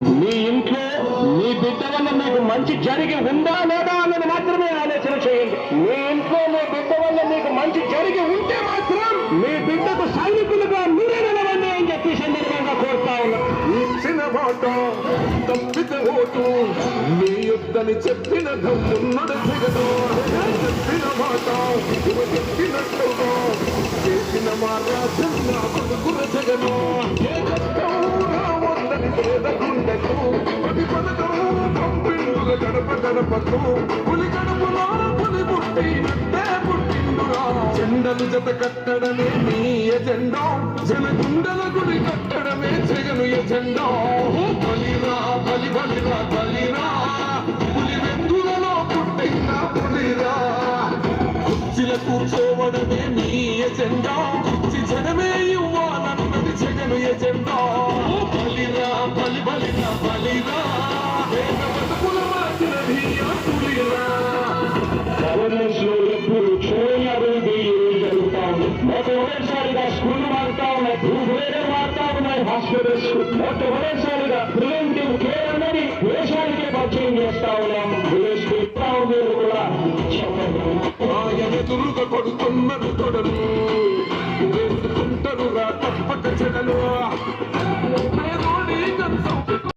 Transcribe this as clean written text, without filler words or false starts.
మీ ఇంట్లో మీ బిడ్డ వల్ల మీకు మంచి జరిగి ఉందా లేదా అన్నది మాత్రమే ఆలోచన చేయండి. మీ ఇంట్లో మీ బిడ్డ వల్ల మీకు మంచి జరిగి ఉంటే మాత్రం మీ బిడ్డకు సైనికులుగా మీరే నిలవండి అని చెప్పి సందర్భంగా కోరుతా ఉన్నా. ఇచ్చిన మాట తప్పితే ఓటు మీ యుద్ధని చెప్పిన దమ్మున్నడు జగదు. చెప్పిన మాట చెప్పినట్టుగా చేసిన మా రాజన్న బతుకుల జగను. ఏ కష్టం రావద్దని పేదకుండకు పది పదకం పంపిండుల గడప గడపకు. పులి గడపలో పులి పుట్టినట్టే పుట్టిండురా. జెండలు జత కట్టడమే మీ ఎజెండా. జనగుండల గుడి కట్టడమే జగను ఎజెండా. బలిరా బలి బలిరా బలిరా పులి వెందులలో పుట్టిన పులిరా. కుర్చీల కూర్చోవడమే మీ ఎజెండా. కుర్చీ జనమే ఇవ్వాలన్నది జగను ఎజెండా. బలిరా బలి బలిరా బలిరా వేద బతుకుల మార్చినది ఆ పులిరా. గవర్నెన్స్ లో ఎప్పుడు చూడని అభివృద్ధి జరుగుతా ఉంది. మొట్టమొదటిసారిగా స్కూల్ మారుతా ఉన్నాయి, భూభేదం మారుతా ఉన్నాయి, హాస్పిటల్స్ మొట్టమొదటిసారిగా ప్రివెంటివ్ కేర్ అన్నది దేశానికే పరిచయం చేస్తా ఉన్నాం. విలేజ్ కూడా ఆయన ఎదురుగా కొడుతున్నారు తొడలు వేసుకుంటారుగా తప్పక చెడలు.